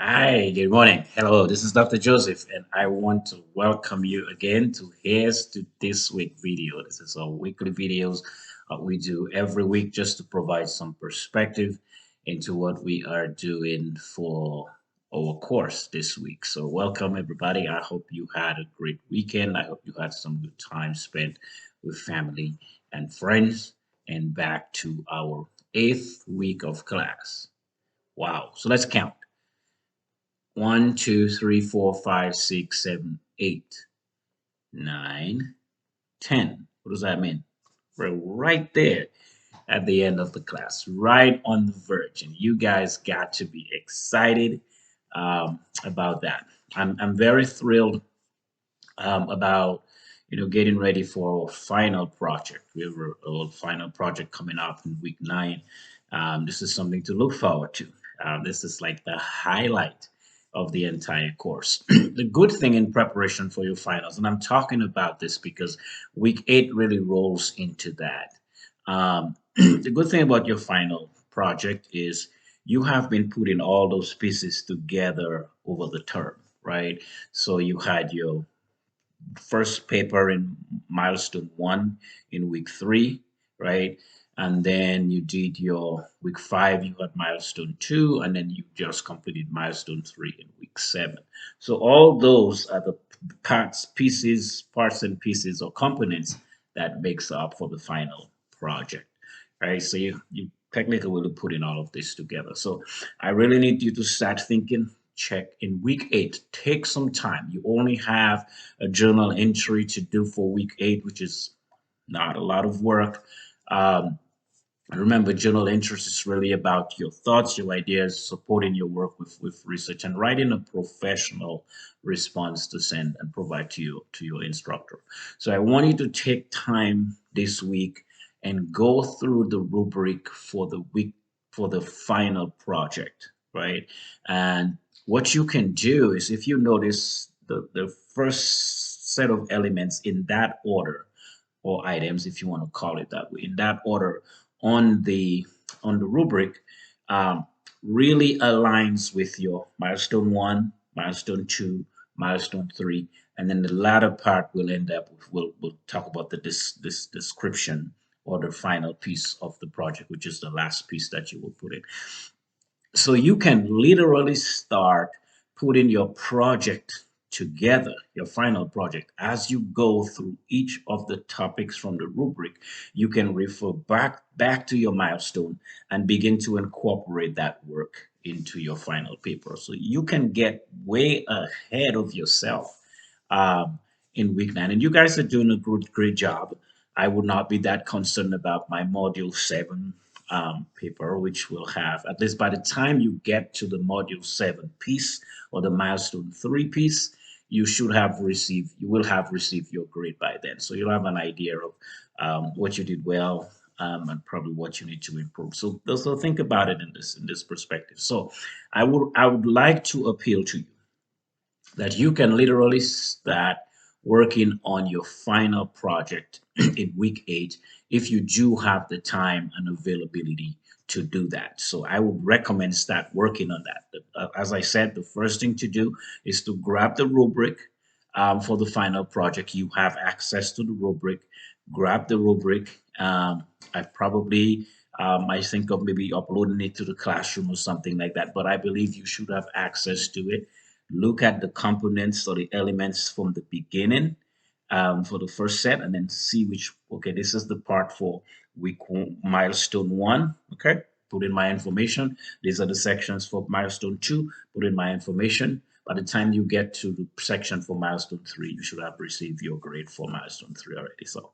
Hi, good morning. Hello, this is Dr. Joseph, and I want to welcome you again to Here's to This Week video. This is our weekly videos we do every week just to provide some perspective into what we are doing for our course this week. So, welcome everybody. I hope you had a great weekend. I hope you had some good time spent with family and friends, and back to our eighth week of class. Wow. So, let's count. One, 2, 3, 4, 5, 6, 7, 8, 9, 10. What does that mean? We're right there at the end of the class, right on the verge. And you guys got to be excited about that. I'm very thrilled about getting ready for our final project. We have a final project coming up in week 9. This is something to look forward to. This is like the highlight of the entire course. The good thing in preparation for your finals, and I'm talking about this because week 8 really rolls into that. The good thing about your final project is you have been putting all those pieces together over the term, right? So you had your first paper in milestone 1 in week 3, right? And then you did your week 5, you had milestone 2, and then you just completed milestone 3 in week 7. So all those are the parts and pieces or components that makes up for the final project, right? So you technically will put in all of this together. So I really need you to start thinking. Check in week 8. Take some time. You only have a journal entry to do for week 8, which is not a lot of work. Um, Remember, journal entries is really about your thoughts, your ideas, supporting your work with research, and writing a professional response to send and provide to your instructor. So I want you to take time this week and go through the rubric for the week for the final project, right? And what you can do is if you notice the first set of elements in that order or items, if you want to call it that way, in that order on the rubric, um, really aligns with your milestone 1, milestone 2, milestone 3, and then the latter part will end up with we'll talk about this description or the final piece of the project, which is the last piece that you will put in. So you can literally start putting your project together, your final project, as you go through each of the topics from the rubric. You can refer back to your milestone and begin to incorporate that work into your final paper. So you can get way ahead of yourself um, in week 9. And you guys are doing a great job. I would not be that concerned about my module 7 paper, which will have, at least by the time you get to the module 7 piece or the milestone 3 piece, you will have received your grade by then. So you'll have an idea of what you did well, and probably what you need to improve. So think about it in this perspective. So I would like to appeal to you that you can literally start working on your final project in week 8 if you do have the time and availability to do that. So I would recommend start working on that. As I said, the first thing to do is to grab the rubric for the final project. You have access to the rubric. Grab the rubric. I think of maybe uploading it to the classroom or something like that, but I believe you should have access to it. Look at the components or the elements from the beginning for the first set, and then see which, okay, this is the part for milestone 1. Okay, put in my information. These are the sections for milestone 2. Put in my information. By the time you get to the section for milestone 3, you should have received your grade for milestone 3 already. So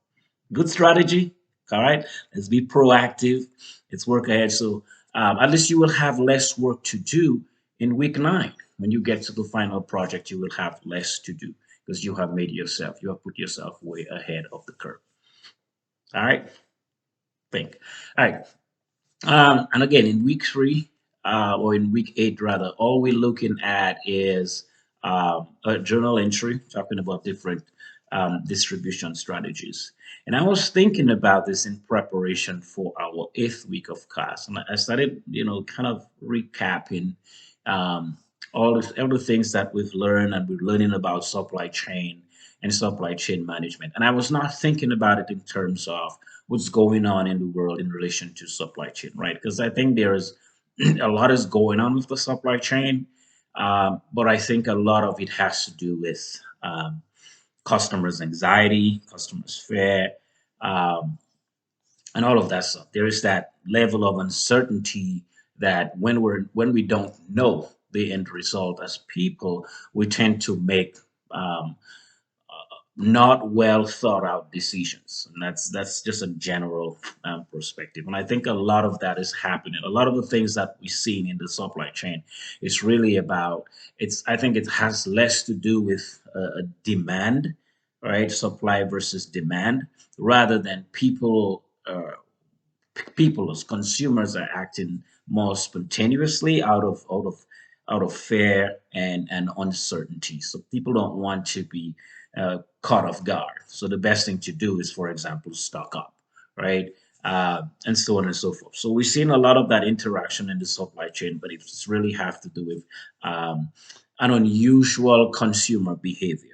good strategy. All right, let's be proactive. Let's work ahead. So at least you will have less work to do in week 9. When you get to the final project, you will have less to do because you have put yourself way ahead of the curve. All right, think. All right, and again, in week 3, or in week 8 rather, all we're looking at is a journal entry talking about different distribution strategies. And I was thinking about this in preparation for our 8th week of class, and I started, kind of recapping um, all the things that we've learned and we're learning about supply chain and supply chain management. And I was not thinking about it in terms of what's going on in the world in relation to supply chain, right? Because I think there's a lot is going on with the supply chain, but I think a lot of it has to do with customers' anxiety, customers' fear, um, and all of that stuff. There is that level of uncertainty that when we don't know the end result as people, we tend to make um, not well thought out decisions, and that's just a general perspective. And I think a lot of that is happening. A lot of the things that we're seeing in the supply chain is really about it's. I think it has less to do with a demand, right? Supply versus demand, rather than people as consumers are acting more spontaneously out of fear and uncertainty. So people don't want to be caught off guard. So the best thing to do is, for example, stock up, right? And so on and so forth. So we've seen a lot of that interaction in the supply chain, but it's really have to do with um, an unusual consumer behavior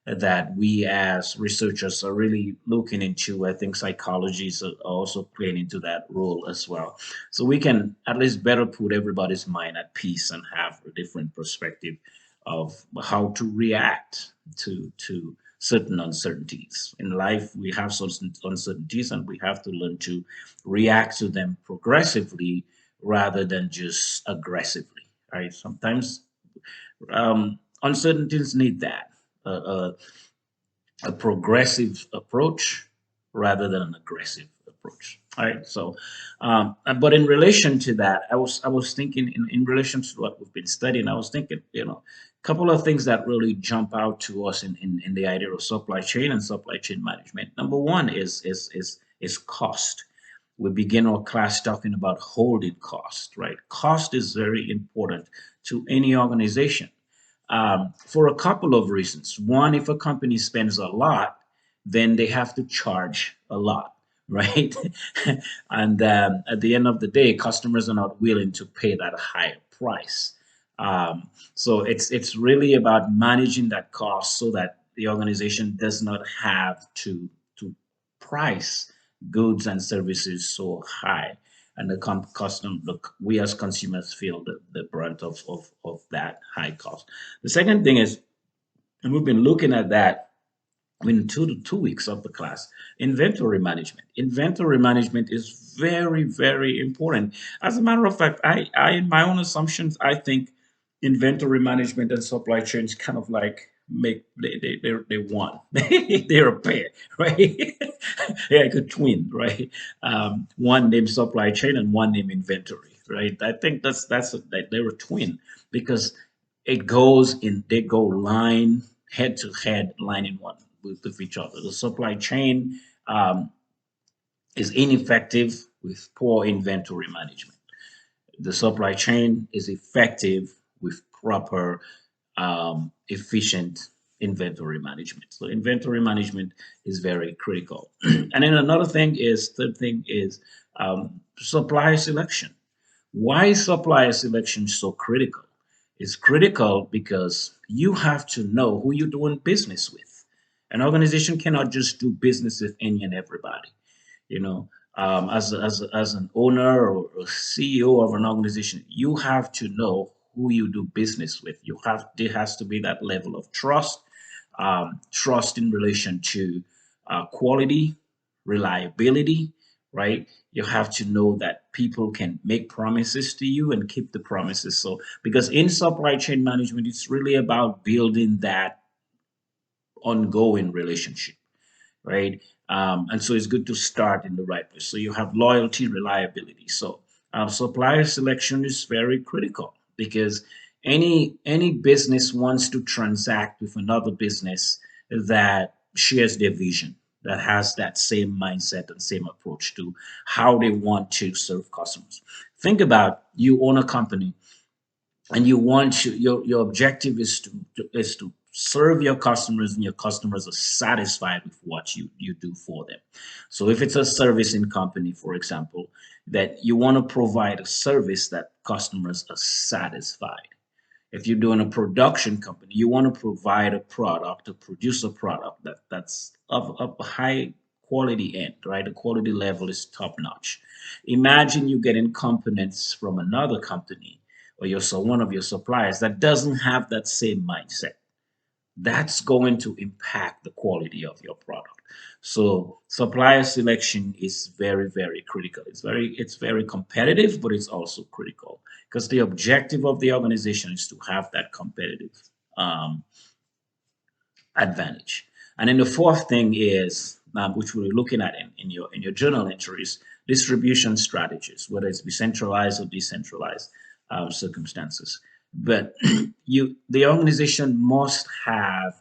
that we as researchers are really looking into. I think psychology is also playing into that role as well. So we can at least better put everybody's mind at peace and have a different perspective of how to react to certain uncertainties. In life, we have certain uncertainties and we have to learn to react to them progressively rather than just aggressively. Right? Sometimes uncertainties need that. A progressive approach rather than an aggressive approach. All right. So, but in relation to that, I was thinking in relation to what we've been studying, I was thinking, a couple of things that really jump out to us in the idea of supply chain and supply chain management. Number one is cost. We begin our class talking about holding cost, right? Cost is very important to any organization for a couple of reasons. One, if a company spends a lot, then they have to charge a lot, right? And at the end of the day, customers are not willing to pay that higher price. So it's really about managing that cost so that the organization does not have to price goods and services so high and we as consumers feel the brunt of that high cost. The second thing is, and we've been looking at that in 2 weeks of the class, inventory management. Inventory management is very, very important. As a matter of fact, I in my own assumptions, I think inventory management and supply chains kind of like make they one. They're a pair, right? Yeah, like a twin, right? One named supply chain and one named inventory, right? I think that they're a twin because they go line head to head, line in one with each other. The supply chain is ineffective with poor inventory management. The supply chain is effective with proper, efficient inventory management. So inventory management is very critical. And then third thing is supplier selection. Why is supplier selection so critical? It's critical because you have to know who you're doing business with. An organization cannot just do business with any and everybody. You know, as an owner or a CEO of an organization, you have to know who you do business with. There has to be that level of trust, trust in relation to quality, reliability, right? You have to know that people can make promises to you and keep the promises. So, because in supply chain management, it's really about building that ongoing relationship, right? And so it's good to start in the right place. So you have loyalty, reliability. So supplier selection is very critical because any business wants to transact with another business that shares their vision, that has that same mindset and same approach to how they want to serve customers. Think about you own a company and your objective is to serve your customers and your customers are satisfied with what you do for them. So if it's a servicing company, for example, that you want to provide a service that customers are satisfied, If you're doing a production company, you want to provide a product to produce a product that's of a high quality end, right? The quality level is top notch. Imagine you getting components from another company or one of your suppliers that doesn't have that same mindset. That's going to impact the quality of your product. So supplier selection is very, very critical. It's very competitive, but it's also critical because the objective of the organization is to have that competitive um, advantage. And then the fourth thing is, which we're looking at in your journal entries, distribution strategies, whether it's decentralized or decentralized circumstances. But the organization must have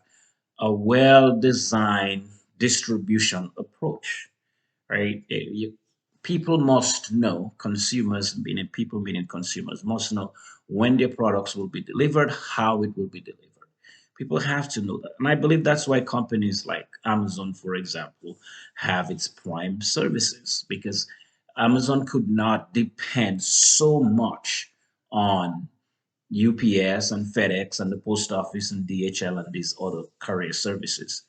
a well-designed distribution approach, right? People must know, consumers, meaning people, meaning consumers, must know when their products will be delivered, how it will be delivered. People have to know that. And I believe that's why companies like Amazon, for example, have its prime services because Amazon could not depend so much on UPS and FedEx and the post office and DHL and these other courier services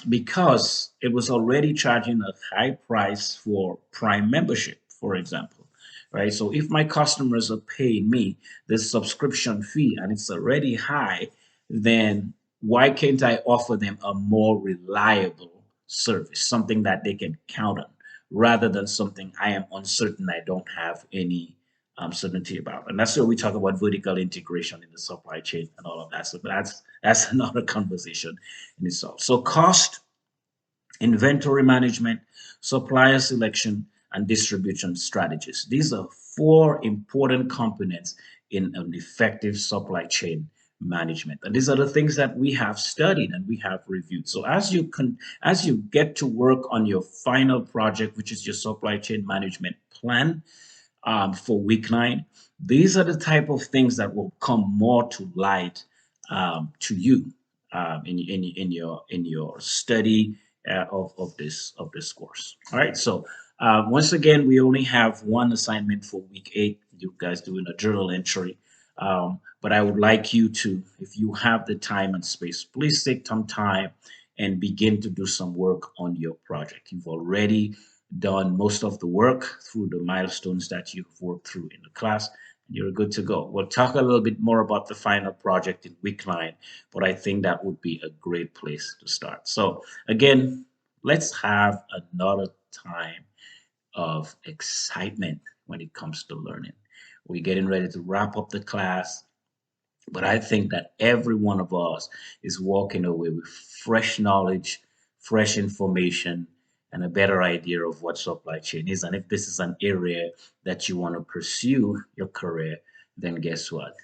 because it was already charging a high price for Prime membership, for example, right? So if my customers are paying me this subscription fee and it's already high, then why can't I offer them a more reliable service, something that they can count on, rather than something I am uncertain I don't have any certainty about. And that's where we talk about vertical integration in the supply chain and all of that. So that's another conversation in itself. So cost, inventory management, supplier selection, and distribution strategies. These are four important components in an effective supply chain management. And these are the things that we have studied and we have reviewed. So as you get to work on your final project, which is your supply chain management plan, for week 9. These are the type of things that will come more to light to you in your study of this course. All right. So once again, we only have one assignment for week 8. You guys doing a journal entry. But I would like you to, if you have the time and space, please take some time and begin to do some work on your project. You've already done most of the work through the milestones that you've worked through in the class. You're good to go. We'll talk a little bit more about the final project in week 9, but I think that would be a great place to start. So, again, let's have another time of excitement when it comes to learning. We're getting ready to wrap up the class. But I think that every one of us is walking away with fresh knowledge, fresh information, and a better idea of what supply chain is. And if this is an area that you want to pursue your career, then guess what?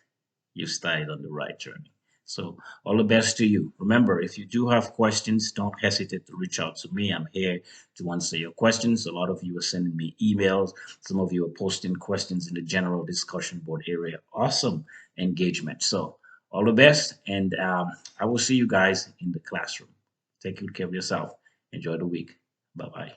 You started on the right journey. So, all the best to you. Remember, if you do have questions, don't hesitate to reach out to me. I'm here to answer your questions. A lot of you are sending me emails. Some of you are posting questions in the general discussion board area. Awesome engagement. So, all the best, and I will see you guys in the classroom. Take good care of yourself. Enjoy the week. Bye bye.